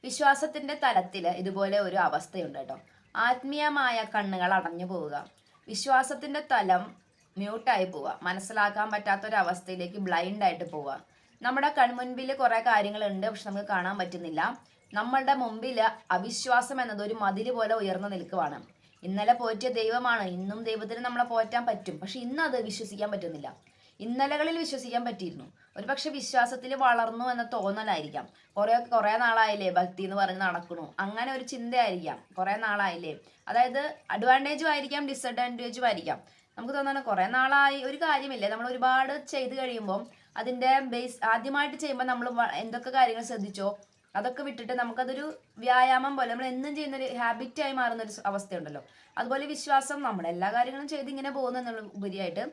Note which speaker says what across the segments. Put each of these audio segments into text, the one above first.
Speaker 1: വിശ്വാസത്തിന്റെ തലത്തിൽ ഇതുപോലെ ഒരു അവസ്ഥയുണ്ട് കേട്ടോ. ആത്മീയമായ കണ്ണുകൾ അടഞ്ഞു പോവുക, വിശ്വാസത്തിന്റെ തലം മ്യൂട്ടായി പോവുക, മനസ്സിലാക്കാൻ പറ്റാത്തൊരവസ്ഥയിലേക്ക് ബ്ലൈൻഡ് ആയിട്ട് പോവുക. നമ്മുടെ കൺമുൻപിൽ കുറെ കാര്യങ്ങളുണ്ട്, പക്ഷെ നമുക്ക് കാണാൻ പറ്റുന്നില്ല. നമ്മളുടെ മുമ്പിൽ അവിശ്വാസം എന്നത് ഒരു മതില് പോലെ ഉയർന്നു നിൽക്കുവാണ്. ഇന്നലെ പോറ്റിയ ദൈവമാണ്, ഇന്നും ദൈവത്തിന് നമ്മളെ പോറ്റാൻ പറ്റും, പക്ഷെ ഇന്ന് അത് വിശ്വസിക്കാൻ പറ്റുന്നില്ല. ഇന്നലകളിൽ വിശ്വസിക്കാൻ പറ്റിയിരുന്നു. ഒരു പക്ഷെ വിശ്വാസത്തിൽ വളർന്നു എന്ന തോന്നലായിരിക്കാം. കുറെ നാളായില്ലേ ഭക്തി എന്ന് പറഞ്ഞ് നടക്കണു, അങ്ങനെ ഒരു ചിന്തയായിരിക്കാം. കുറെ നാളായില്ലേ, അതായത് അഡ്വാൻറ്റേജും ആയിരിക്കാം ഡിസഡ്വാൻറ്റേജും ആയിരിക്കാം. നമുക്ക് തോന്നുന്നു കുറെ നാളായി ഒരു കാര്യമില്ലേ, നമ്മൾ ഒരുപാട് ചെയ്ത് കഴിയുമ്പോൾ അതിന്റെ ബേസ് ആദ്യമായിട്ട് ചെയ്യുമ്പോൾ നമ്മൾ എന്തൊക്കെ കാര്യങ്ങൾ ശ്രദ്ധിച്ചോ അതൊക്കെ വിട്ടിട്ട് നമുക്കതൊരു വ്യായാമം പോലെ നമ്മൾ എന്നും ചെയ്യുന്ന ഒരു ഹാബിറ്റായി മാറുന്ന ഒരു അവസ്ഥയുണ്ടല്ലോ. അതുപോലെ വിശ്വാസം നമ്മൾ എല്ലാ കാര്യങ്ങളും ചെയ്ത് ഇങ്ങനെ പോകുന്ന എന്നുള്ള ഉപരിയായിട്ട്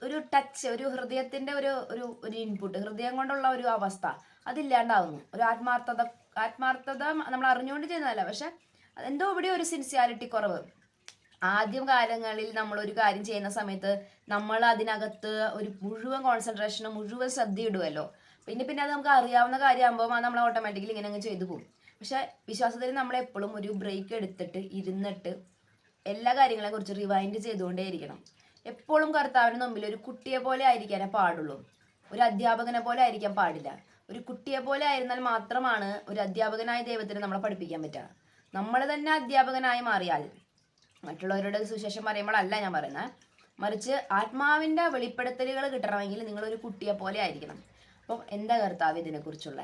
Speaker 1: ഒരു ടച്ച്, ഒരു ഹൃദയത്തിന്റെ ഒരു ഇൻപുട്ട്, ഹൃദയം കൊണ്ടുള്ള ഒരു അവസ്ഥ അതില്ലാണ്ടാവുന്നു. ഒരു ആത്മാർത്ഥത നമ്മൾ അറിഞ്ഞുകൊണ്ട് ചെയ്യുന്നതല്ല, പക്ഷെ എന്തോ ഇവിടെ ഒരു സിൻസിയാരിറ്റി കുറവ്. ആദ്യം കാലങ്ങളിൽ നമ്മൾ ഒരു കാര്യം ചെയ്യുന്ന സമയത്ത് നമ്മൾ അതിനകത്ത് ഒരു മുഴുവൻ കോൺസെൻട്രേഷനും മുഴുവൻ ശ്രദ്ധ ഇടുമല്ലോ. പിന്നെ അത് നമുക്ക് അറിയാവുന്ന കാര്യമാകുമ്പോൾ അത് നമ്മൾ ഓട്ടോമാറ്റിക്കലി ഇങ്ങനെ അങ്ങ് ചെയ്തു പോകും. പക്ഷെ വിശ്വാസത്തിൽ നമ്മൾ എപ്പോഴും ഒരു ബ്രേക്ക് എടുത്തിട്ട് ഇരുന്നിട്ട് എല്ലാ കാര്യങ്ങളെ കുറിച്ച് റിവൈൻഡ് ചെയ്തുകൊണ്ടേയിരിക്കണം. എപ്പോഴും കർത്താവിന് മുമ്പിൽ ഒരു കുട്ടിയെ പോലെ ആയിരിക്കാനേ പാടുള്ളൂ, ഒരു അധ്യാപകനെ പോലെ ആയിരിക്കാൻ പാടില്ല. ഒരു കുട്ടിയെ പോലെ ആയിരുന്നാൽ മാത്രമാണ് ഒരു അധ്യാപകനായ ദൈവത്തിന് നമ്മളെ പഠിപ്പിക്കാൻ പറ്റുക. നമ്മൾ തന്നെ അധ്യാപകനായി മാറിയാൽ, മറ്റുള്ളവരുടെ സുവിശേഷം പറയുമ്പോഴല്ല ഞാൻ പറയുന്നത്, മറിച്ച് ആത്മാവിന്റെ വെളിപ്പെടുത്തലുകൾ കിട്ടണമെങ്കിൽ നിങ്ങളൊരു കുട്ടിയെ പോലെ ആയിരിക്കണം. അപ്പം എന്താ കർത്താവ് ഇതിനെക്കുറിച്ചുള്ള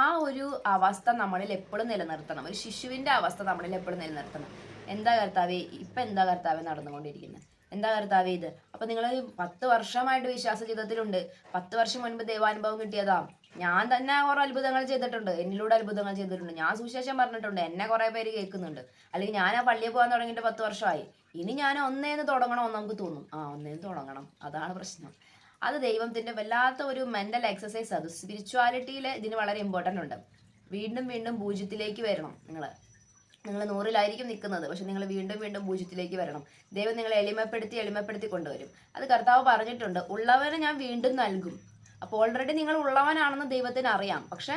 Speaker 1: ആ ഒരു അവസ്ഥ നമ്മളിൽ എപ്പോഴും നിലനിർത്തണം. ഒരു ശിശുവിന്റെ അവസ്ഥ നമ്മളിൽ എപ്പോഴും നിലനിർത്തണം. എന്താ കർത്താവേ ഇപ്പം എന്താ കർത്താവേ നടന്നുകൊണ്ടിരിക്കുന്നത്, എന്താ കർത്താവേ ഇത്? അപ്പൊ നിങ്ങൾ 10 വർഷമായിട്ട് വിശ്വാസ ജീവിതത്തിലുണ്ട്. 10 വർഷം മുൻപ് ദൈവാനുഭവം കിട്ടിയതാ. ഞാൻ തന്നെ കുറെ അത്ഭുതങ്ങൾ ചെയ്തിട്ടുണ്ട്, എന്നിലൂടെ അത്ഭുതങ്ങൾ ചെയ്തിട്ടുണ്ട്. ഞാൻ സുവിശേഷം പറഞ്ഞിട്ടുണ്ട്, എന്നെ കുറെ പേര് കേൾക്കുന്നുണ്ട്. അല്ലെങ്കിൽ ഞാൻ ആ പള്ളിയിൽ പോകാൻ തുടങ്ങിയിട്ട് 10 വർഷമായി. ഇനി ഞാൻ ഒന്നേന്ന് തുടങ്ങണമെന്ന് നമുക്ക് തോന്നും. ഒന്നേന്ന് തുടങ്ങണം, അതാണ് പ്രശ്നം. അത് ദൈവത്തിന്റെ വല്ലാത്ത ഒരു മെന്റൽ എക്സസൈസ്. അത് സ്പിരിച്വാലിറ്റിയിൽ ഇതിന് വളരെ ഇമ്പോർട്ടൻ്റ് ഉണ്ട്. വീണ്ടും വീണ്ടും പൂജ്യത്തിലേക്ക് വരണം. നിങ്ങൾ 100-ലായിരിക്കും നിൽക്കുന്നത്, പക്ഷെ നിങ്ങൾ വീണ്ടും വീണ്ടും പൂജ്യത്തിലേക്ക് വരണം. ദൈവം നിങ്ങളെ എളിമപ്പെടുത്തി കൊണ്ടുവരും. അത് കർത്താവ് പറഞ്ഞിട്ടുണ്ട്, ഉള്ളവന് ഞാൻ വീണ്ടും നൽകും. അപ്പോൾ ഓൾറെഡി നിങ്ങൾ ഉള്ളവനാണെന്ന് ദൈവത്തിന് അറിയാം, പക്ഷെ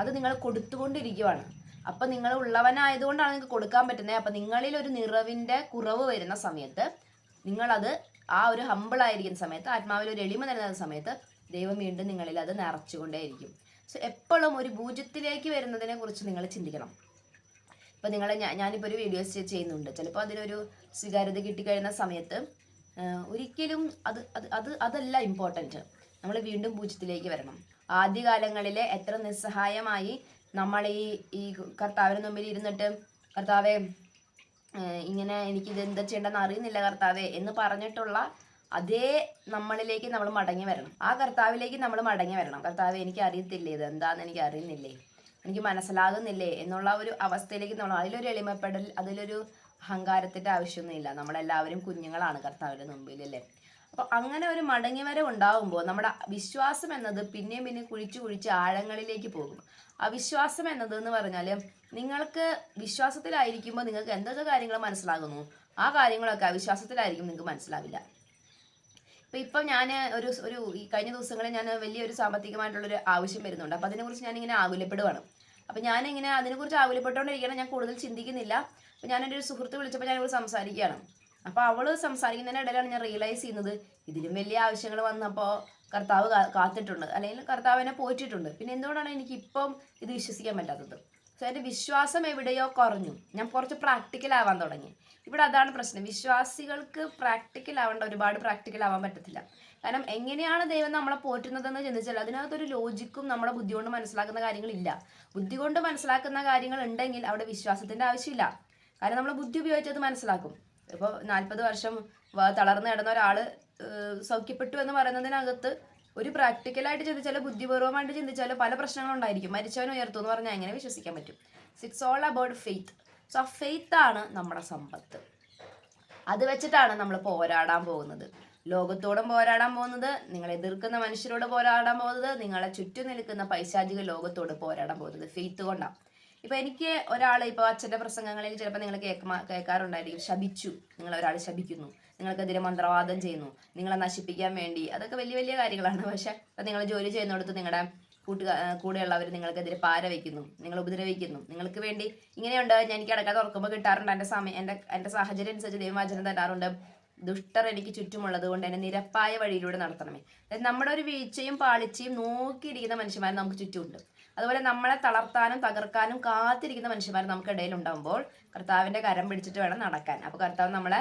Speaker 1: അത് നിങ്ങൾ കൊടുത്തുകൊണ്ടിരിക്കുവാണ്. അപ്പം നിങ്ങൾ ഉള്ളവനായതുകൊണ്ടാണ് നിങ്ങൾക്ക് കൊടുക്കാൻ പറ്റുന്നത്. അപ്പം നിങ്ങളിൽ ഒരു നിറവിൻ്റെ കുറവ് വരുന്ന സമയത്ത്, നിങ്ങളത് ആ ഒരു ഹമ്പിളായിരിക്കുന്ന സമയത്ത്, ആത്മാവിൽ ഒരു എളിമ നിലനിന്ന സമയത്ത് ദൈവം വീണ്ടും നിങ്ങളിൽ അത് നിറച്ചുകൊണ്ടേയിരിക്കും. സോ എപ്പോഴും ഒരു പൂജ്യത്തിലേക്ക് വരുന്നതിനെ കുറിച്ച് നിങ്ങൾ ചിന്തിക്കണം. ഇപ്പം ഞാനിപ്പോൾ ഒരു വീഡിയോസ് ചെയ്യുന്നുണ്ട്, ചിലപ്പോൾ അതിനൊരു സ്വീകാര്യത കിട്ടിക്കഴിയുന്ന സമയത്ത് ഒരിക്കലും അതല്ല ഇമ്പോർട്ടൻറ്റ്. നമ്മൾ വീണ്ടും പൂജ്യത്തിലേക്ക് വരണം. ആദ്യകാലങ്ങളിലെ എത്ര നിസ്സഹായമായി നമ്മൾ ഈ കർത്താവിന് മുമ്പിൽ ഇരുന്നിട്ട്, കർത്താവേ ഇങ്ങനെ എനിക്കിത് എന്താ ചെയ്യേണ്ടെന്ന് അറിയുന്നില്ല കർത്താവേ എന്ന് പറഞ്ഞിട്ടുള്ള അതേ നമ്മളിലേക്ക് നമ്മൾ മടങ്ങി വരണം. ആ കർത്താവിലേക്ക് നമ്മൾ മടങ്ങി വരണം. കർത്താവേ എനിക്ക് അറിയത്തില്ലേ, ഇത് എന്താണെന്ന് എനിക്ക് അറിയുന്നില്ലേ, എനിക്ക് മനസ്സിലാകുന്നില്ലേ എന്നുള്ള ഒരു അവസ്ഥയിലേക്ക് നമ്മൾ, അതിലൊരു എളിമപ്പെടൽ, അതിലൊരു അഹങ്കാരത്തിൻ്റെ ആവശ്യമൊന്നുമില്ല. നമ്മളെല്ലാവരും കുഞ്ഞുങ്ങളാണ് കർത്താവിൻ്റെ മുമ്പിൽ, അല്ലേ? അപ്പോൾ അങ്ങനെ ഒരു മടങ്ങിവരവ് ഉണ്ടാകുമ്പോൾ നമ്മുടെ വിശ്വാസം എന്നത് പിന്നെയും കുഴിച്ച് ആഴങ്ങളിലേക്ക് പോകും. അവിശ്വാസം എന്നത് എന്ന് പറഞ്ഞാൽ, നിങ്ങൾക്ക് വിശ്വാസത്തിലായിരിക്കുമ്പോൾ നിങ്ങൾക്ക് എന്തൊക്കെ കാര്യങ്ങൾ മനസ്സിലാകുന്നു, ആ കാര്യങ്ങളൊക്കെ അവിശ്വാസത്തിലായിരിക്കും നിങ്ങൾക്ക് മനസ്സിലാവില്ല. ഇപ്പം ഞാൻ ഈ കഴിഞ്ഞ ദിവസങ്ങളിൽ ഞാൻ വലിയൊരു സാമ്പത്തികമായിട്ടുള്ളൊരു ആവശ്യം വരുന്നുണ്ട്. അപ്പം അതിനെക്കുറിച്ച് ഞാനിങ്ങനെ ആകുലപ്പെടുവാണ്. അപ്പം ഞാനിങ്ങനെ അതിനെക്കുറിച്ച് ആകുലപ്പെട്ടുകൊണ്ടിരിക്കണം, ഞാൻ കൂടുതൽ ചിന്തിക്കുന്നില്ല. അപ്പം ഞാനെൻ്റെ ഒരു സുഹൃത്ത് വിളിച്ചപ്പോൾ ഞാനിവിടെ സംസാരിക്കുകയാണ്. അപ്പോൾ അവൾ സംസാരിക്കുന്നതിനിടയിലാണ് ഞാൻ റിയലൈസ് ചെയ്യുന്നത്, ഇതിലും വലിയ ആവശ്യങ്ങൾ വന്നപ്പോൾ കർത്താവ് കാത്തിട്ടുണ്ട്, അല്ലെങ്കിൽ കർത്താവിനെ പോറ്റിട്ടുണ്ട്. പിന്നെ എന്തുകൊണ്ടാണ് എനിക്ക് ഇപ്പം ഇത് വിശ്വസിക്കാൻ പറ്റാത്തത്? സോ എൻ്റെ വിശ്വാസം എവിടെയോ കുറഞ്ഞു. ഞാൻ കുറച്ച് പ്രാക്ടിക്കൽ ആവാൻ തുടങ്ങി. ഇവിടെ അതാണ് പ്രശ്നം. വിശ്വാസികൾക്ക് പ്രാക്ടിക്കൽ ആവേണ്ട, ഒരുപാട് പ്രാക്ടിക്കൽ ആവാൻ പറ്റത്തില്ല. കാരണം എങ്ങനെയാണ് ദൈവം നമ്മളെ പോറ്റുന്നതെന്ന് ചിന്തിച്ചാൽ അതിനകത്തൊരു ലോജിക്കും നമ്മുടെ ബുദ്ധി കൊണ്ട് മനസ്സിലാക്കുന്ന കാര്യങ്ങളില്ല. ബുദ്ധി കൊണ്ട് മനസ്സിലാക്കുന്ന കാര്യങ്ങൾ ഉണ്ടെങ്കിൽ അവിടെ വിശ്വാസത്തിൻ്റെ ആവശ്യമില്ല. കാരണം നമ്മൾ ബുദ്ധി ഉപയോഗിച്ചത് മനസ്സിലാക്കും. ഇപ്പോൾ 40 വർഷം തളർന്നു കിടന്ന ഒരാൾ സൗഖ്യപ്പെട്ടു എന്ന് പറയുന്നതിനകത്ത് ഒരു പ്രാക്ടിക്കലായിട്ട് ചിന്തിച്ചാൽ, ബുദ്ധിപൂർവ്വമായിട്ട് ചിന്തിച്ചാൽ പല പ്രശ്നങ്ങളുണ്ടായിരിക്കും. മരിച്ചവൻ ഉയർത്തു എന്ന് പറഞ്ഞാൽ എങ്ങനെ വിശ്വസിക്കാൻ പറ്റും? It's all about faith. So ആ ഫെയ്ത്താണ് നമ്മുടെ സമ്പത്ത്. അത് വെച്ചിട്ടാണ് നമ്മൾ പോരാടാൻ പോകുന്നത്. ലോകത്തോടും പോരാടാൻ പോകുന്നത്, നിങ്ങളെ എതിർക്കുന്ന മനുഷ്യരോട് പോരാടാൻ പോകുന്നത്, നിങ്ങളെ ചുറ്റും നിൽക്കുന്ന പൈശാചിക ലോകത്തോട് പോരാടാൻ പോകുന്നത് ഫെയ്ത്ത് കൊണ്ടാണ്. ഇപ്പം എനിക്ക് ഒരാൾ, ഇപ്പോൾ അച്ഛൻ്റെ പ്രസംഗങ്ങളിൽ ചിലപ്പോൾ നിങ്ങൾ കേൾക്കാറുണ്ടായിരിക്കും, ശപിച്ചു, നിങ്ങളൊരാൾ ശപിക്കുന്നു, നിങ്ങൾക്കെതിരെ മന്ത്രവാദം ചെയ്യുന്നു, നിങ്ങളെ നശിപ്പിക്കാൻ വേണ്ടി. അതൊക്കെ വലിയ വലിയ കാര്യങ്ങളാണ്. പക്ഷെ ഇപ്പം നിങ്ങൾ ജോലി ചെയ്യുന്നിടത്ത് നിങ്ങളുടെ കൂടെയുള്ളവർ നിങ്ങൾക്കെതിരെ പാര വയ്ക്കുന്നു, നിങ്ങൾ ഉപദ്രവിക്കുന്നു, നിങ്ങൾക്ക് വേണ്ടി ഇങ്ങനെയുണ്ട്. എനിക്ക് ഇടയ്ക്ക് തുറക്കുമ്പോൾ കിട്ടാറുണ്ട്, എൻ്റെ സാഹചര്യം അനുസരിച്ച് ദൈവവചനം തരാറുണ്ട്. ദുഷ്ടർ എനിക്ക് ചുറ്റുമുള്ളത് കൊണ്ട് എന്നെ നിരപ്പായ വഴിയിലൂടെ നടത്തണമേ. അതായത് നമ്മുടെ ഒരു വീഴ്ചയും പാളിച്ചയും നോക്കിയിരിക്കുന്ന മനുഷ്യന്മാർ നമുക്ക് ചുറ്റുമുണ്ട്. അതുപോലെ നമ്മളെ തളർത്താനും തകർക്കാനും കാത്തിരിക്കുന്ന മനുഷ്യന്മാർ നമുക്ക് ഇടയിൽ ഉണ്ടാകുമ്പോൾ കർത്താവിന്റെ കരം പിടിച്ചിട്ട് വേണം നടക്കാൻ. അപ്പോൾ കർത്താവ് നമ്മളെ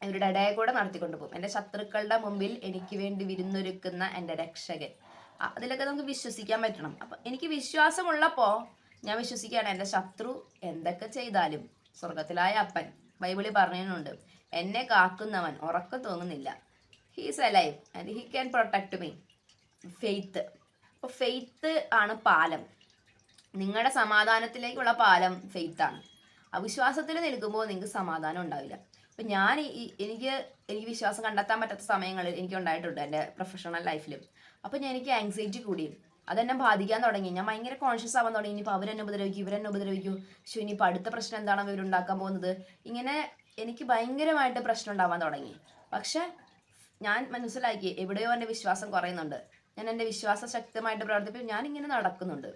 Speaker 1: ഇവരുടെ ഇടയിൽ കൂടെ നടത്തിക്കൊണ്ട് പോകും. എൻ്റെ ശത്രുക്കളുടെ മുമ്പിൽ എനിക്ക് വേണ്ടി വിരുന്നൊരുക്കുന്ന എൻ്റെ രക്ഷകൻ. അതിലൊക്കെ നമുക്ക് വിശ്വസിക്കാൻ പറ്റണം. അപ്പം എനിക്ക് വിശ്വാസമുള്ളപ്പോൾ ഞാൻ വിശ്വസിക്കുകയാണ്, എൻ്റെ ശത്രു എന്തൊക്കെ ചെയ്താലും സ്വർഗത്തിലായ അപ്പൻ ബൈബിളിൽ പറയുന്നുണ്ട്, എന്നെ കാക്കുന്നവൻ ഉറക്കം തോന്നുന്നില്ല. He's alive and he can protect me. Faith. അപ്പോൾ ഫെയ്ത്ത് ആണ് പാലം. നിങ്ങളുടെ സമാധാനത്തിലേക്കുള്ള പാലം ഫെയ്ത്താണ്. അവിശ്വാസത്തിൽ നിൽക്കുമ്പോൾ നിങ്ങൾക്ക് സമാധാനം ഉണ്ടാവില്ല. അപ്പം ഞാൻ എനിക്ക് വിശ്വാസം കണ്ടെത്താൻ പറ്റാത്ത സമയങ്ങളിൽ എനിക്ക് ഉണ്ടായിട്ടുണ്ട് എൻ്റെ പ്രൊഫഷണൽ ലൈഫിലും. അപ്പം എനിക്ക് ആങ്സൈറ്റി കൂടി, അതെന്നെ ബാധിക്കാൻ തുടങ്ങി. ഞാൻ ഭയങ്കര കോൺഷ്യസ് ആവാൻ തുടങ്ങി. ഇനിയിപ്പോൾ അവരെന്നെ ഉപദ്രവിക്കും, ഇവരെന്നെ ഉപദ്രവിക്കൂ, പക്ഷേ ഇനിയിപ്പോൾ അടുത്ത പ്രശ്നം എന്താണ് ഇവരുണ്ടാക്കാൻ പോകുന്നത്, ഇങ്ങനെ എനിക്ക് ഭയങ്കരമായിട്ട് പ്രശ്നം ഉണ്ടാവാൻ തുടങ്ങി. പക്ഷെ ഞാൻ മനസ്സിലാക്കി എവിടെയോ എൻ്റെ വിശ്വാസം കുറയുന്നുണ്ട്. ഞാൻ എൻ്റെ വിശ്വാസം ശക്തമായിട്ട് പ്രവർത്തിപ്പോൾ ഞാനിങ്ങനെ നടക്കുന്നുണ്ട്.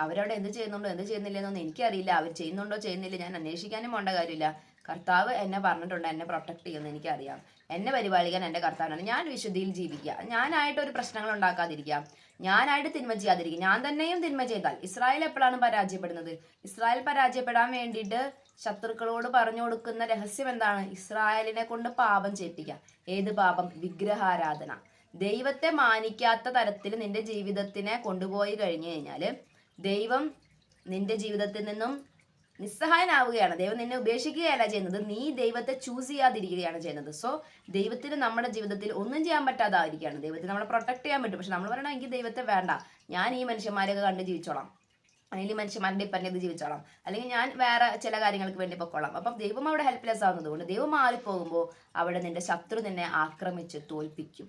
Speaker 1: അവരവിടെ എന്ത് ചെയ്യുന്നുണ്ടോ എന്ത് ചെയ്യുന്നില്ലെന്നൊന്നും എനിക്കറിയില്ല. അവർ ചെയ്യുന്നുണ്ടോ ചെയ്യുന്നില്ല ഞാൻ അന്വേഷിക്കാനും പോകേണ്ട കാര്യമില്ല. കർത്താവ് എന്നെ പറഞ്ഞിട്ടുണ്ട്, എന്നെ പ്രൊട്ടക്ട് ചെയ്യുമെന്ന് എനിക്കറിയാം. എന്നെ പരിപാലിക്കാൻ എൻ്റെ കർത്താവിനാണ്. ഞാൻ വിശുദ്ധിയിൽ ജീവിക്കുക, ഞാനായിട്ടൊരു പ്രശ്നങ്ങൾ ഉണ്ടാക്കാതിരിക്കുക, ഞാനായിട്ട് തിന്മ ചെയ്യാതിരിക്കുക. ഞാൻ തന്നെയും തിന്മ ചെയ്താൽ ഇസ്രായേൽ എപ്പോഴാണ് പരാജയപ്പെടുന്നത്? ഇസ്രായേൽ പരാജയപ്പെടാൻ വേണ്ടിയിട്ട് ശത്രുക്കളോട് പറഞ്ഞു കൊടുക്കുന്ന രഹസ്യം എന്താണ്? ഇസ്രായേലിനെ കൊണ്ട് പാപം ചെയ്യിപ്പിക്കുക. ഏത് പാപം? വിഗ്രഹാരാധന. ദൈവത്തെ മാനിക്കാത്ത തരത്തിൽ നിന്റെ ജീവിതത്തിനെ കൊണ്ടുപോയി കഴിഞ്ഞു കഴിഞ്ഞാൽ ദൈവം നിന്റെ ജീവിതത്തിൽ നിന്നും നിസ്സഹായനാവുകയാണ്. ദൈവം നിന്നെ ഉപേക്ഷിക്കുകയല്ല ചെയ്യുന്നത്, നീ ദൈവത്തെ ചൂസ് ചെയ്യാതിരിക്കുകയാണ് ചെയ്യുന്നത്. സോ ദൈവത്തിന് നമ്മുടെ ജീവിതത്തിൽ ഒന്നും ചെയ്യാൻ പറ്റാതായിരിക്കുകയാണ്. ദൈവത്തിന് നമ്മളെ പ്രൊട്ടക്ട് ചെയ്യാൻ പറ്റും, പക്ഷെ നമ്മൾ പറയണം എനിക്ക് ദൈവത്തെ വേണ്ട, ഞാൻ ഈ മനുഷ്യന്മാരെയൊക്കെ കണ്ട് ജീവിച്ചോളാം, അല്ലെങ്കിൽ മനുഷ്യന്മാരെ ഡിപ്പെൻഡ് ചെയ്ത് ജീവിച്ചോളാം, അല്ലെങ്കിൽ ഞാൻ വേറെ ചില കാര്യങ്ങൾക്ക് വേണ്ടി പൊക്കോളാം. അപ്പം ദൈവം അവിടെ ഹെൽപ്ലെസ് ആവുന്നത് കൊണ്ട് ദൈവം മാറിപ്പോകുമ്പോൾ അവിടെ നിന്റെ ശത്രു നിന്നെ ആക്രമിച്ച് തോൽപ്പിക്കും.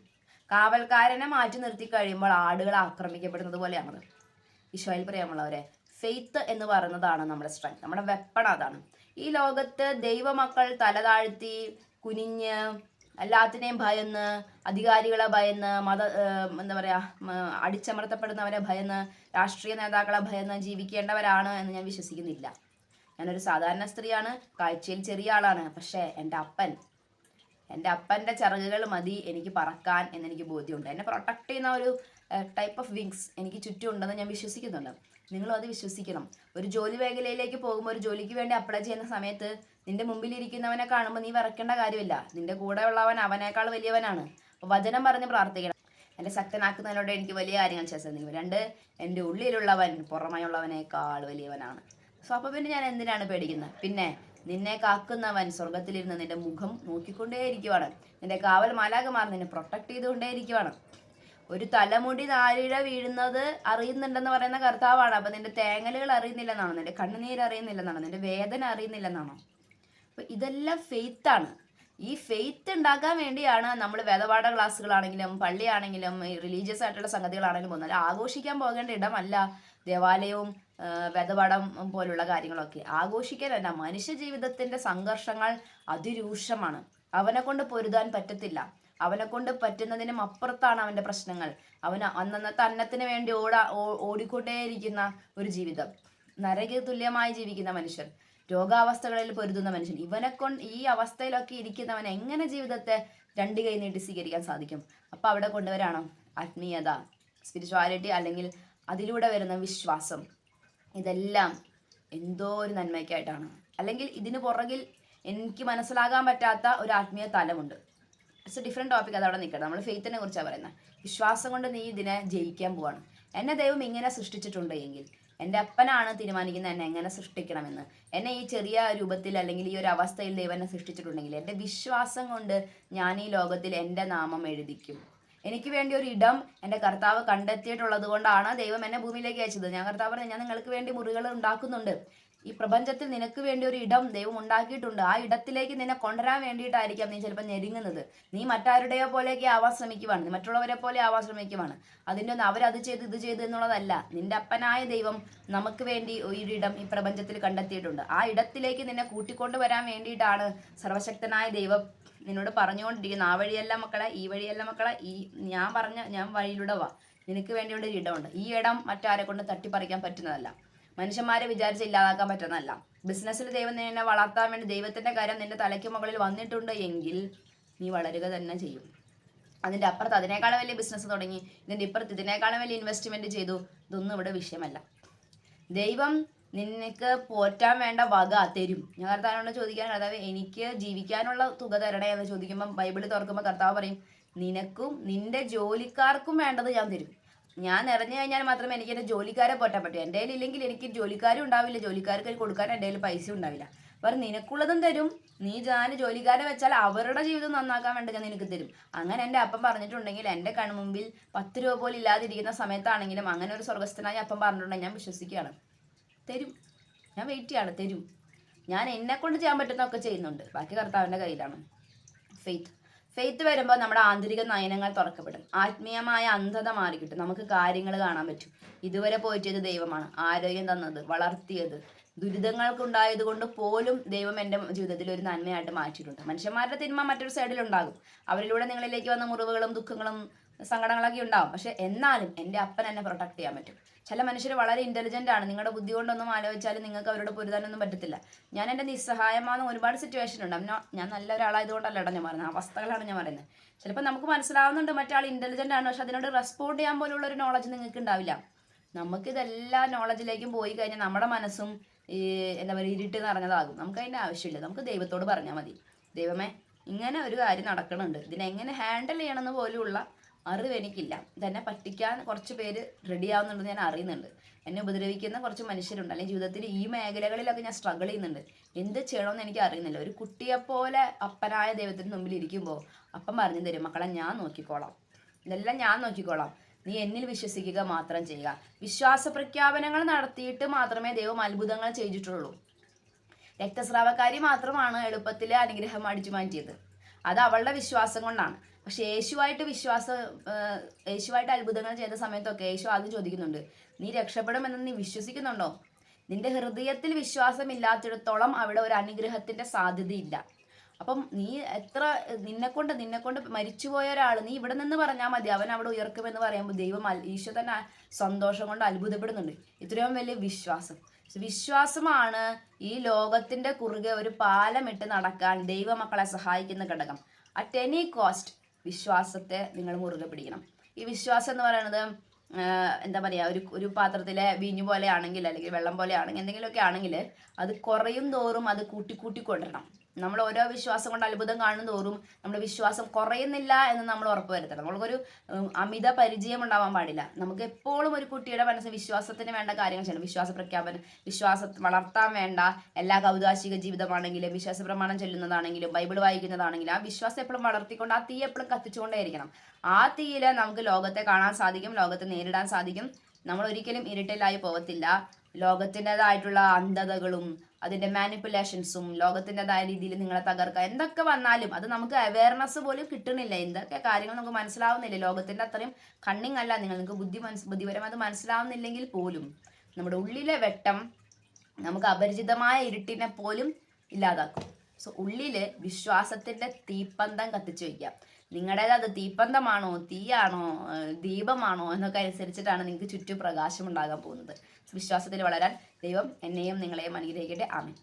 Speaker 1: കാവൽക്കാരനെ മാറ്റി നിർത്തി കഴിയുമ്പോൾ ആടുകൾ ആക്രമിക്കപ്പെടുന്നത് പോലെയാണത്. ഈശോയിൽ പറയാമുള്ളവരെ, ഫെയ്ത്ത് എന്ന് പറയുന്നതാണ് നമ്മുടെ സ്ട്രെങ്ത്, നമ്മുടെ വെപ്പൺ അതാണ്. ഈ ലോകത്ത് ദൈവമക്കൾ തലതാഴ്ത്തി കുനിഞ്ഞ് എല്ലാത്തിനെയും ഭയന്ന്, അധികാരികളെ ഭയന്ന്, എന്താ പറയുക, അടിച്ചമർത്തപ്പെടുന്നവരെ ഭയന്ന്, രാഷ്ട്രീയ നേതാക്കളെ ഭയന്ന് ജീവിക്കേണ്ടവരാണ് എന്ന് ഞാൻ വിശ്വസിക്കുന്നില്ല. ഞാനൊരു സാധാരണ സ്ത്രീയാണ്, കാഴ്ചയിൽ ചെറിയ ആളാണ്, പക്ഷേ എൻ്റെ അപ്പൻ്റെ ചിറകുകൾ മതി എനിക്ക് പറക്കാൻ എന്നെനിക്ക് ബോധ്യമുണ്ട്. എന്നെ പ്രൊട്ടക്ട് ചെയ്യുന്ന ഒരു ടൈപ്പ് ഓഫ് വിങ്സ് എനിക്ക് ചുറ്റും ഉണ്ടെന്ന് ഞാൻ വിശ്വസിക്കുന്നുണ്ട്. നിങ്ങളും അത് വിശ്വസിക്കണം. ഒരു ജോലി മേഖലയിലേക്ക് പോകുമ്പോൾ, ഒരു ജോലിക്ക് വേണ്ടി അപ്ലൈ ചെയ്യുന്ന സമയത്ത് നിന്റെ മുമ്പിലിരിക്കുന്നവനെ കാണുമ്പോൾ നീ വിറക്കേണ്ട കാര്യമില്ല. നിന്റെ കൂടെ ഉള്ളവൻ അവനേക്കാൾ വലിയവനാണ്. അപ്പോൾ വചനം പറഞ്ഞ് പ്രാർത്ഥിക്കണം. എന്നെ ശക്തനാക്കുന്നതിനോട് എനിക്ക് വലിയ കാര്യങ്ങൾ ചെയ്യുന്നില്ല. 2, എൻ്റെ ഉള്ളിലുള്ളവൻ പുറമായുള്ളവനേക്കാൾ വലിയവനാണ്. സോ അപ്പോൾ പിന്നെ ഞാൻ എന്തിനാണ് പേടിക്കുന്നത്? പിന്നെ നിന്നെ കാക്കുന്നവൻ സ്വർഗത്തിലിരുന്ന് നിന്റെ മുഖം നോക്കിക്കൊണ്ടേയിരിക്കുവാണ്. നിന്റെ കാവൽ മാലാഖമാർ നിന്നെ പ്രൊട്ടക്ട് ചെയ്തുകൊണ്ടേയിരിക്കുവാണ്. ഒരു തലമുടി നാരിഴ വീഴുന്നത് അറിയുന്നുണ്ടെന്ന് പറയുന്ന കർത്താവാണ്. അപ്പം നിന്റെ തേങ്ങലുകൾ അറിയുന്നില്ലെന്നാണോ? നിന്റെ കണ്ണുനീര് അറിയുന്നില്ലെന്നാണോ? നിന്റെ വേദന അറിയുന്നില്ലെന്നാണോ? അപ്പം ഇതെല്ലാം ഫെയ്ത്താണ്. ഈ ഫെയ്ത്ത് ഉണ്ടാക്കാൻ വേണ്ടിയാണ് നമ്മൾ വേദപാഠ ക്ലാസ്സുകളാണെങ്കിലും പള്ളിയാണെങ്കിലും റിലീജിയസ് ആയിട്ടുള്ള സംഗതികളാണെങ്കിലും പോകുന്നത്. ആഘോഷിക്കാൻ പോകേണ്ട ഇടമല്ല ദേവാലയവും വേദപാഠം പോലുള്ള കാര്യങ്ങളൊക്കെ. ആഘോഷിക്കാനല്ല. മനുഷ്യ ജീവിതത്തിന്റെ സംഘർഷങ്ങൾ അതിരൂക്ഷമാണ്. അവനെ കൊണ്ട് പൊരുതാൻ പറ്റത്തില്ല. അവനെ കൊണ്ട് പറ്റുന്നതിനും അപ്പുറത്താണ് അവൻ്റെ പ്രശ്നങ്ങൾ. അവന് അന്നന്നത്തെ അന്നത്തിന് വേണ്ടി ഓടിക്കൊണ്ടേയിരിക്കുന്ന ഒരു ജീവിതം, നരക തുല്യമായി ജീവിക്കുന്ന മനുഷ്യർ, രോഗാവസ്ഥകളിൽ പൊരുതുന്ന മനുഷ്യൻ, ഈ അവസ്ഥയിലൊക്കെ ഇരിക്കുന്നവൻ എങ്ങനെ ജീവിതത്തെ 2 കൈ നീട്ടി സ്വീകരിക്കാൻ സാധിക്കും? അപ്പം അവിടെ കൊണ്ടുവരാണ് ആത്മീയത, സ്പിരിച്വാലിറ്റി, അല്ലെങ്കിൽ അതിലൂടെ വരുന്ന വിശ്വാസം. ഇതെല്ലാം എന്തോ ഒരു നന്മയ്ക്കായിട്ടാണ്. അല്ലെങ്കിൽ ഇതിന് പുറകിൽ എനിക്ക് മനസ്സിലാകാൻ പറ്റാത്ത ഒരു ആത്മീയ തലമുണ്ട്. It's a different topic. അതവിടെ നിൽക്കട്ടെ. നമ്മൾ ഫെയ്ത്തിനെ കുറിച്ചാണ് പറയുന്നത്. വിശ്വാസം കൊണ്ട് നീ ഇതിനെ ജയിക്കാൻ പോവാണ്. എന്നെ ദൈവം ഇങ്ങനെ സൃഷ്ടിച്ചിട്ടുണ്ട് എങ്കിൽ എൻ്റെ അപ്പനാണ് തീരുമാനിക്കുന്നത് എന്നെ എങ്ങനെ സൃഷ്ടിക്കണമെന്ന്. എന്നെ ഈ ചെറിയ രൂപത്തിൽ അല്ലെങ്കിൽ ഈ ഒരു അവസ്ഥയിൽ ദൈവം എന്നെ സൃഷ്ടിച്ചിട്ടുണ്ടെങ്കിൽ എൻ്റെ വിശ്വാസം കൊണ്ട് ഞാൻ ഈ ലോകത്തിൽ എൻ്റെ നാമം എഴുതിക്കും. എനിക്ക് വേണ്ടി ഒരു ഇടം എൻ്റെ കർത്താവ് കണ്ടെത്തിയിട്ടുള്ളത് കൊണ്ടാണ് ദൈവം എന്നെ ഭൂമിയിലേക്ക് അയച്ചത്. കർത്താവ് പറഞ്ഞു, ഞാൻ നിങ്ങൾക്ക് വേണ്ടി മുറികൾ ഉണ്ടാക്കുന്നുണ്ട്. ഈ പ്രപഞ്ചത്തിൽ നിനക്ക് വേണ്ടി ഒരു ഇടം ദൈവം ഉണ്ടാക്കിയിട്ടുണ്ട്. ആ ഇടത്തിലേക്ക് നിന്നെ കൊണ്ടുവരാൻ വേണ്ടിയിട്ടായിരിക്കാം നീ ചിലപ്പോൾ ഞെരുങ്ങുന്നത്. നീ മറ്റാരുടെയോ പോലെയൊക്കെ ആവാൻ ശ്രമിക്കുവാണ്, നീ മറ്റുള്ളവരെ പോലെ ആവാൻ ശ്രമിക്കുവാണ്. അതിൻ്റെ ഒന്നും അവരത് ചെയ്ത് ഇത് ചെയ്ത് എന്നുള്ളതല്ല. നിന്റെ അപ്പനായ ദൈവം നമുക്ക് വേണ്ടി ഒരിടം ഈ പ്രപഞ്ചത്തിൽ കണ്ടെത്തിയിട്ടുണ്ട്. ആ ഇടത്തിലേക്ക് നിന്നെ കൂട്ടിക്കൊണ്ടുവരാൻ വേണ്ടിയിട്ടാണ് സർവശക്തനായ ദൈവം നിന്നോട് പറഞ്ഞുകൊണ്ടിരിക്കുന്നത്. ആ വഴിയല്ല മക്കളെ, ഈ വഴിയല്ല മക്കളെ, ഞാൻ വഴിയിലൂടെ വാ. നിനക്ക് വേണ്ടി ഒരു ഇടമുണ്ട്. ഈ ഇടം മറ്റാരെ കൊണ്ട് തട്ടിപ്പറിക്കാൻ പറ്റുന്നതല്ല. മനുഷ്യന്മാരെ വിചാരിച്ച് ഇല്ലാതാക്കാൻ പറ്റുന്നതല്ല. ബിസിനസ്സിൽ ദൈവം നിന്നെ വളർത്താൻ വേണ്ടി ദൈവത്തിന്റെ കാര്യം നിന്റെ തലയ്ക്ക് മുകളിൽ വന്നിട്ടുണ്ട് എങ്കിൽ നീ വളരുക തന്നെ ചെയ്യും. അതിൻ്റെ അപ്പുറത്ത് അതിനേക്കാളും വലിയ ബിസിനസ് തുടങ്ങി, ഇതിൻ്റെ ഇപ്പുറത്ത് ഇതിനേക്കാളും വലിയ ഇൻവെസ്റ്റ്മെന്റ് ചെയ്തു, ഇതൊന്നും ഇവിടെ വിഷയമല്ല. ദൈവം നിനക്ക് പോറ്റാൻ വേണ്ട വക തരും. ഞാൻ കർത്താവിനോട് ചോദിക്കാൻ, കർത്താവ് എനിക്ക് ജീവിക്കാനുള്ള തുക തരണേ എന്ന് ചോദിക്കുമ്പോൾ ബൈബിളിൽ തുറക്കുമ്പോൾ കർത്താവ് പറയും, നിനക്കും നിന്റെ ജോലിക്കാർക്കും വേണ്ടത് ഞാൻ തരും. ഞാൻ നിറഞ്ഞു കഴിഞ്ഞാൽ മാത്രമേ എനിക്ക് എൻ്റെ ജോലിക്കാരെ പോറ്റാൻ പറ്റൂ. എൻ്റെ കയ്യിൽ ഇല്ലെങ്കിൽ എനിക്ക് ജോലിക്കാരും ഉണ്ടാവില്ല, ജോലിക്കാർക്ക് കൊടുക്കാൻ എൻ്റെ കയ്യിൽ പൈസ ഉണ്ടാവില്ല. അവർ നിനക്കുള്ളതും തരും. നീ ഞാൻ ജോലിക്കാരെ വെച്ചാൽ അവരുടെ ജീവിതം നന്നാക്കാൻ വേണ്ടി ഞാൻ നിനക്ക് തരും. അങ്ങനെ എൻ്റെ അപ്പം പറഞ്ഞിട്ടുണ്ടെങ്കിൽ, എൻ്റെ കൺമുമ്പിൽ 10 രൂപ പോലും ഇല്ലാതിരിക്കുന്ന സമയത്താണെങ്കിലും അങ്ങനെ ഒരു സ്വർഗസ്ഥനായി അപ്പം പറഞ്ഞിട്ടുണ്ടെങ്കിൽ ഞാൻ വിശ്വസിക്കുകയാണ്, തരും. ഞാൻ വെയിറ്റ് ചെയ്യാണ്, തരും. ഞാൻ എന്നെ കൊണ്ട് ചെയ്യാൻ പറ്റുന്നതൊക്കെ ചെയ്യുന്നുണ്ട്, ബാക്കി കർത്താവിൻ്റെ കയ്യിലാണ്. ഫെയ്ത്ത് വരുമ്പോൾ നമ്മുടെ ആന്തരിക നയനങ്ങൾ തുറക്കപ്പെടും. ആത്മീയമായ അന്ധത മാറിക്കിട്ടും. നമുക്ക് കാര്യങ്ങൾ കാണാൻ പറ്റും. ഇതുവരെ പോയിട്ടത് ദൈവമാണ് ആരോഗ്യം തന്നത്, വളർത്തിയത്. ദുരിതങ്ങൾക്കുണ്ടായത് കൊണ്ട് പോലും ദൈവം എൻ്റെ ജീവിതത്തിൽ ഒരു നന്മയായിട്ട് മാറ്റിയിട്ടുണ്ട്. മനുഷ്യന്മാരുടെ തിന്മ മറ്റൊരു സൈഡിലുണ്ടാകും. അവരിലൂടെ നിങ്ങളിലേക്ക് വന്ന മുറിവുകളും ദുഃഖങ്ങളും സങ്കടങ്ങളൊക്കെ ഉണ്ടാവും. പക്ഷെ എന്നാലും എൻ്റെ അപ്പൻ എന്നെ പ്രൊട്ടക്ട് ചെയ്യാൻ പറ്റും. ചില മനുഷ്യർ വളരെ ഇന്റലിജന്റ് ആണ്. നിങ്ങളുടെ ബുദ്ധി കൊണ്ടൊന്നും ആലോചിച്ചാലും നിങ്ങൾക്ക് അവരോട് പൊരുതാനൊന്നും പറ്റത്തില്ല. ഞാൻ എൻ്റെ നിസ്സഹായമാകുന്ന ഒരുപാട് സിറ്റുവേഷൻ ഉണ്ട്. ഞാൻ നല്ല ഒരാളായതുകൊണ്ടല്ല ഞാൻ പറയുന്നത്, അവസ്ഥകളാണ് ഞാൻ പറയുന്നത്. ചിലപ്പോൾ നമുക്ക് മനസ്സിലാവുന്നുണ്ട് മറ്റാൾ ഇന്റലിജന്റ് ആണ്, പക്ഷെ അതിനോട് റെസ്പോണ്ട് ചെയ്യാൻ പോലുള്ള ഒരു നോളജ് നിങ്ങൾക്ക് ഉണ്ടാവില്ല. നമുക്കിതെല്ലാ നോളജിലേക്കും പോയി കഴിഞ്ഞാൽ നമ്മുടെ മനസ്സും എന്താ പറയുക ഇരുട്ട് നിറഞ്ഞതാകും. നമുക്ക് അതിൻ്റെ ആവശ്യമില്ല. നമുക്ക് ദൈവത്തോട് പറഞ്ഞാൽ മതി, ദൈവമേ ഇങ്ങനെ ഒരു കാര്യം നടക്കണുണ്ട്, ഇതിനെങ്ങനെ ഹാൻഡിൽ ചെയ്യണമെന്ന് പോലുള്ള അറിവ് എനിക്കില്ല. ഇതെന്നെ പറ്റിക്കാൻ കുറച്ച് പേര് റെഡി ആവുന്നുണ്ടെന്ന് ഞാൻ അറിയുന്നുണ്ട്. എന്നെ ഉപദ്രവിക്കുന്ന കുറച്ച് മനുഷ്യരുണ്ട്. അല്ലെങ്കിൽ ജീവിതത്തിൽ ഈ മേഖലകളിലൊക്കെ ഞാൻ സ്ട്രഗിൾ ചെയ്യുന്നുണ്ട്. എന്ത് ചെയ്യണമെന്ന് എനിക്ക് അറിയുന്നില്ല. ഒരു കുട്ടിയെപ്പോലെ അപ്പനായ ദൈവത്തിന് മുമ്പിൽ ഇരിക്കുമ്പോൾ അപ്പം പറഞ്ഞു തരും, മക്കളെ ഞാൻ നോക്കിക്കോളാം, ഇതെല്ലാം ഞാൻ നോക്കിക്കോളാം, നീ എന്നിൽ വിശ്വസിക്കുക മാത്രം ചെയ്യുക. വിശ്വാസ പ്രഖ്യാപനങ്ങൾ നടത്തിയിട്ട് മാത്രമേ ദൈവം അത്ഭുതങ്ങൾ ചെയ്തിട്ടുള്ളൂ. രക്തസ്രാവക്കാരി മാത്രമാണ് എളുപ്പത്തിൽ അനുഗ്രഹം അടിച്ചു മാറ്റിയത്. അത് അവളുടെ വിശ്വാസം കൊണ്ടാണ്. പക്ഷെ യേശുവായിട്ട് അത്ഭുതങ്ങൾ ചെയ്ത സമയത്തൊക്കെ യേശു ആദ്യം ചോദിക്കുന്നുണ്ട്, നീ രക്ഷപ്പെടുമെന്ന് നീ വിശ്വസിക്കുന്നുണ്ടോ? നിന്റെ ഹൃദയത്തിൽ വിശ്വാസമില്ലാത്തിടത്തോളം അവിടെ ഒരു അനുഗ്രഹത്തിന്റെ സാധ്യതയില്ല. അപ്പം നീ നിന്നെക്കൊണ്ട് മരിച്ചുപോയ ഒരാൾ നീ ഇവിടെ നിന്ന് പറഞ്ഞാൽ മതി, അവൻ അവിടെ ഉയർക്കുമെന്ന് പറയുമ്പോൾ ദൈവം ഈശോ തന്നെ സന്തോഷം കൊണ്ട് അത്ഭുതപ്പെടുന്നുണ്ട്. ഇത്രയും വലിയ വിശ്വാസമാണ് ഈ ലോകത്തിന്റെ കുറുകെ ഒരു പാലമിട്ട് നടക്കാൻ ദൈവമക്കളെ സഹായിക്കുന്ന ഘടകം. അറ്റ് എനി കോസ്റ്റ് വിശ്വാസത്തെ നിങ്ങൾ മുറുകെ പിടിക്കണം. ഈ വിശ്വാസം എന്ന് പറയുന്നത് എന്താ പറയുക, ഒരു പാത്രത്തിലെ വീഞ്ഞു പോലെ ആണെങ്കിൽ അല്ലെങ്കിൽ വെള്ളം പോലെ ആണെങ്കിൽ എന്തെങ്കിലുമൊക്കെ ആണെങ്കിൽ അത് കുറയും തോറും അത് കൂട്ടി കൊണ്ടുവരണം. നമ്മൾ ഓരോ വിശ്വാസം കൊണ്ട് അത്ഭുതം കാണും തോറും നമ്മുടെ വിശ്വാസം കുറയുന്നില്ല എന്ന് നമ്മൾ ഉറപ്പുവരുത്തണം. നമ്മൾക്കൊരു അമിത പരിചയം ഉണ്ടാവാൻ പാടില്ല. നമുക്ക് എപ്പോഴും ഒരു കുട്ടിയുടെ മനസ്സിൽ വിശ്വാസത്തിന് വേണ്ട കാര്യങ്ങൾ ചെയ്യണം. വിശ്വാസ പ്രഖ്യാപനം, വളർത്താൻ വേണ്ട എല്ലാ കൗതാശിക ജീവിതമാണെങ്കിലും വിശ്വാസ പ്രമാണം ചൊല്ലുന്നതാണെങ്കിലും ബൈബിൾ വായിക്കുന്നതാണെങ്കിലും ആ വിശ്വാസം എപ്പോഴും വളർത്തിക്കൊണ്ട് ആ തീ എപ്പോഴും കത്തിച്ചുകൊണ്ടേയിരിക്കണം. ആ തീയിൽ നമുക്ക് ലോകത്തെ കാണാൻ സാധിക്കും, ലോകത്തെ നേരിടാൻ സാധിക്കും. നമ്മൾ ഒരിക്കലും ഇരുട്ടിലായി പോകത്തില്ല. ലോകത്തിൻ്റെതായിട്ടുള്ള അന്ധതകളും അതിൻ്റെ മാനിപ്പുലേഷൻസും ലോകത്തിൻ്റെതായ രീതിയിൽ നിങ്ങളെ തകർക്കുക എന്തൊക്കെ വന്നാലും അത് നമുക്ക് അവയർനെസ് പോലും കിട്ടുന്നില്ല. എന്തൊക്കെ കാര്യങ്ങൾ നമുക്ക് മനസ്സിലാവുന്നില്ല. ലോകത്തിൻ്റെ അത്രയും കണ്ണിങ് അല്ല നിങ്ങൾക്ക് ബുദ്ധിപരം അത് മനസ്സിലാവുന്നില്ലെങ്കിൽ പോലും നമ്മുടെ ഉള്ളിലെ വെട്ടം നമുക്ക് അപരിചിതമായ ഇരുട്ടിനെ പോലും ഇല്ലാതാക്കും. സോ ഉള്ളിൽ വിശ്വാസത്തിൻ്റെ തീപ്പന്തം കത്തിച്ചു വയ്ക്കാം. നിങ്ങളുടേത് അത് തീപ്പന്തമാണോ, തീയാണോ, ദീപമാണോ എന്നൊക്കെ അനുസരിച്ചിട്ടാണ് നിങ്ങൾക്ക് ചുറ്റും പ്രകാശം ഉണ്ടാകാൻ പോകുന്നത്. വിശ്വാസത്തിൽ വളരാൻ ദൈവം എന്നെയും നിങ്ങളെയും അനുഗ്രഹിക്കട്ടെ. ആമേൻ.